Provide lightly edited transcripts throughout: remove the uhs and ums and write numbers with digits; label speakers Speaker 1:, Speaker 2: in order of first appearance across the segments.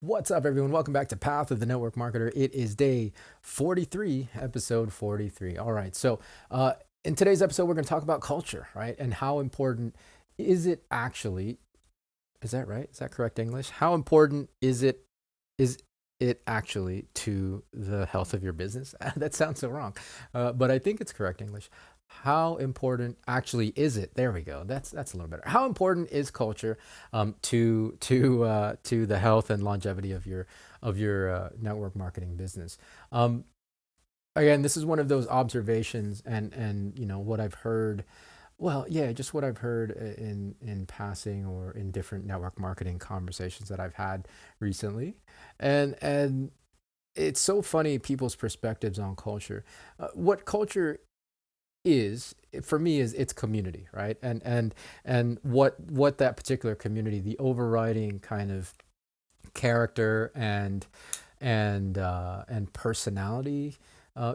Speaker 1: What's up, everyone? Welcome back to Path of the Network Marketer. It is day 43, episode 43. All right. In today's episode, we're going to talk about culture, right? And how important is it actually? Is that right? Is that correct English? How important is it actually to the health of your business? That sounds so wrong, but I think it's correct English. How important actually is it? There we go. That's a little better. How important is culture to the health and longevity of your network marketing business? Um, Again, this is one of those observations and what I've heard. Well, yeah, just what I've heard in passing or in different network marketing conversations that I've had recently, and it's so funny people's perspectives on culture. What culture is for me is it's community, right? And what that particular community, the overriding kind of character and personality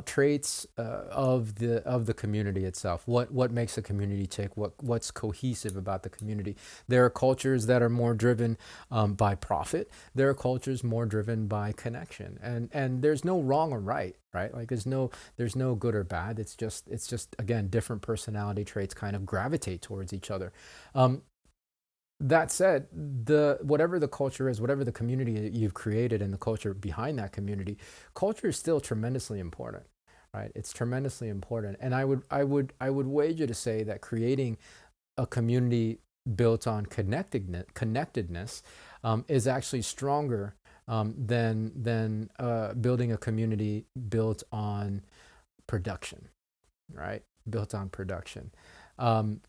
Speaker 1: traits of the community itself. What makes a community tick? What's cohesive about the community? There are cultures that are more driven by profit. There are cultures more driven by connection. And there's no wrong or right, right? Like there's no good or bad. It's just again different personality traits kind of gravitate towards each other. Um, that said, the whatever the culture is, whatever the community that you've created and the culture behind that community, culture is still tremendously important, right? It's tremendously important. And I would wager to say that creating a community built on connectedness is actually stronger than building a community built on production, right? Built on production. Um,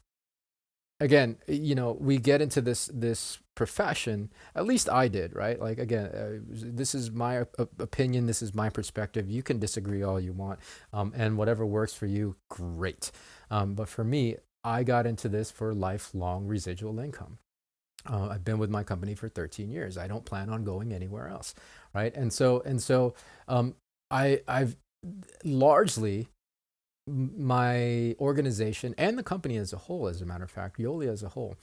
Speaker 1: Again, we get into this profession. At least I did, right? Like again, this is my opinion. This is my perspective. You can disagree all you want, and whatever works for you, great. But for me, I got into this for lifelong residual income. I've been with my company for 13 years. I don't plan on going anywhere else, right? And so, um, I've largely my organization and the company as a whole, as a matter of fact, Yoli as a whole,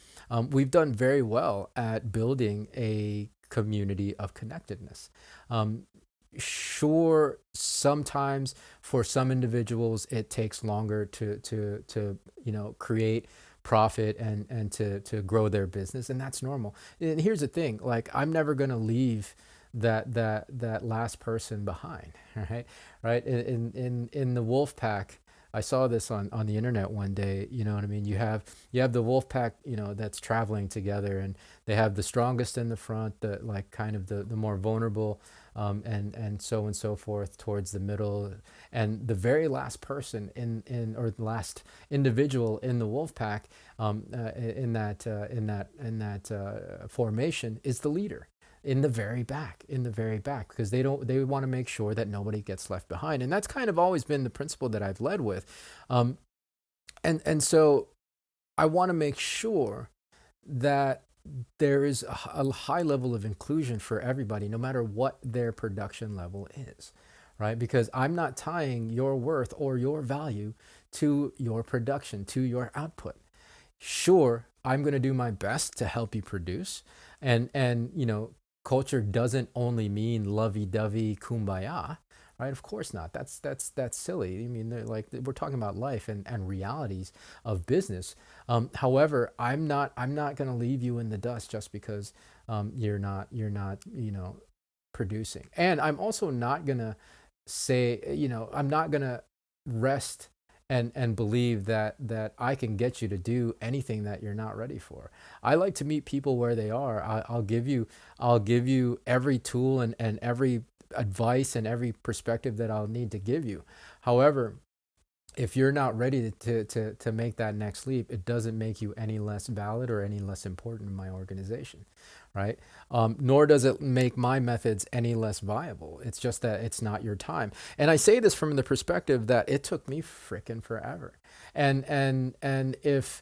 Speaker 1: we've done very well at building a community of connectedness. Um, sure, sometimes for some individuals it takes longer to create profit and to grow their business, and that's normal. And here's the thing: like I'm never going to leave that last person behind, right? Right? In the wolf pack, I saw this on the internet one day. You know what I mean? You have the wolf pack, that's traveling together, and they have the strongest in the front, the like kind of the more vulnerable, and so and so forth towards the middle, and the very last person in or the last individual in the wolf pack, in that formation is the leader in the very back because they want to make sure that nobody gets left behind, and that's kind of always been the principle that I've led with. Um, and and so I want to make sure that there is a high level of inclusion for everybody, no matter what their production level is, right? Because I'm not tying your worth or your value to your production, to your output. Sure, I'm going to do my best to help you produce, and culture doesn't only mean lovey-dovey kumbaya, right? Of course not. That's silly. I mean, like we're talking about life and realities of business. However, I'm not going to leave you in the dust just because you're not producing. And I'm also not going to say, I'm not going to rest and believe that I can get you to do anything that you're not ready for. I like to meet people where they are. I'll give you every tool and every advice and every perspective that I'll need to give you. However, if you're not ready to make that next leap, it doesn't make you any less valid or any less important in my organization, right? Nor does it make my methods any less viable. It's just that it's not your time. And I say this from the perspective that it took me frickin' forever. And if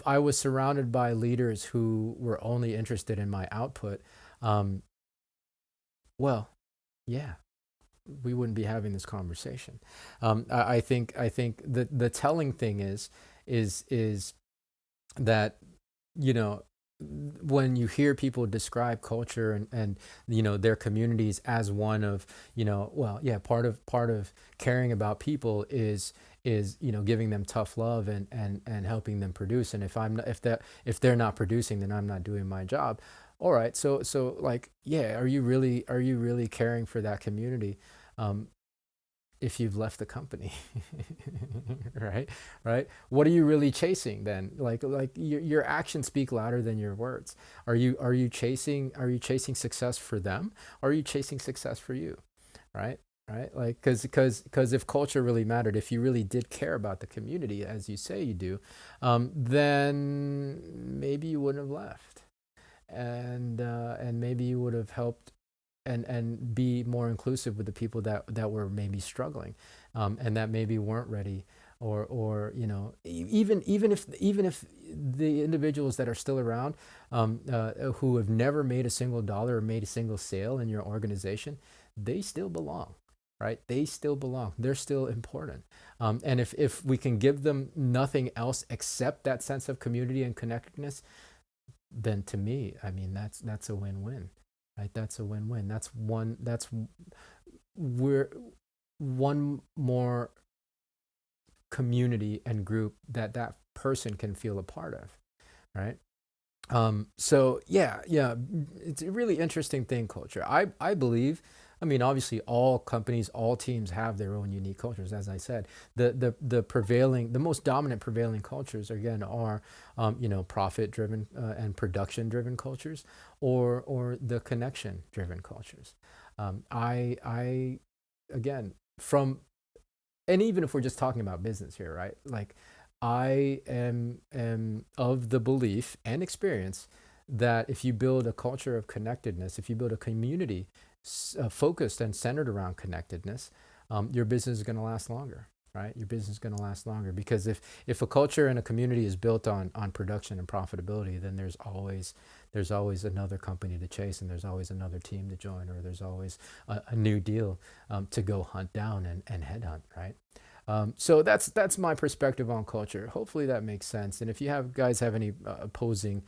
Speaker 1: I was surrounded by leaders who were only interested in my output, um, well, yeah, we wouldn't be having this conversation. I think the telling thing is that you know when you hear people describe culture and their communities as one of, well, yeah, part of caring about people is giving them tough love and helping them produce. And if they're not producing, then I'm not doing my job. All right, so like, yeah, are you really caring for that community, um, if you've left the company? Right, right, what are you really chasing then? Like your actions speak louder than your words. Are you chasing success for them, or are you chasing success for you? Right, right, like, because if culture really mattered, if you really did care about the community as you say you do, then maybe you wouldn't have left, and maybe you would have helped and be more inclusive with the people that were maybe struggling, and that maybe weren't ready, or even if the individuals that are still around, who have never made a single dollar or made a single sale in your organization, they still belong, right? They still belong. They're still important. And if we can give them nothing else except that sense of community and connectedness, then to me, I mean, that's a win-win, right? That's a win-win. We're one more community and group that person can feel a part of, right? So yeah, yeah, it's a really interesting thing, culture. I believe, I mean, obviously, all companies, all teams have their own unique cultures. As I said, the most dominant prevailing cultures again are, profit driven, and production driven cultures, or the connection driven cultures. I again, from, and even if we're just talking about business here, right? Like, I am of the belief and experience that if you build a culture of connectedness, if you build a community focused and centered around connectedness, your business is going to last longer, right? Your business is going to last longer, because if a culture and a community is built on production and profitability, then there's always another company to chase, and there's always another team to join, or there's always a new deal, to go hunt down and headhunt, right? So that's my perspective on culture. Hopefully that makes sense. And if you have any opposing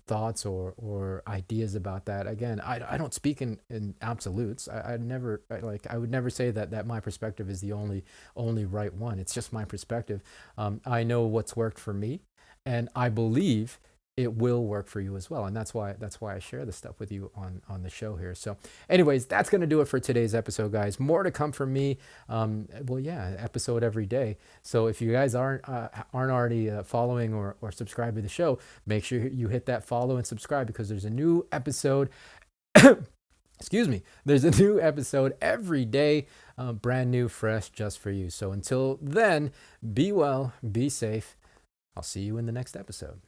Speaker 1: thoughts or ideas about that, again, I don't speak in absolutes. I would never say that my perspective is the only right one. It's just my perspective. I know what's worked for me, and I believe it will work for you as well. And that's why I share this stuff with you on the show here. So anyways, that's going to do it for today's episode, guys. More to come from me. Well, yeah, episode every day. So if you guys aren't already following or subscribed to the show, make sure you hit that follow and subscribe, because there's a new episode. Excuse me. There's a new episode every day, brand new, fresh, just for you. So until then, be well, be safe. I'll see you in the next episode.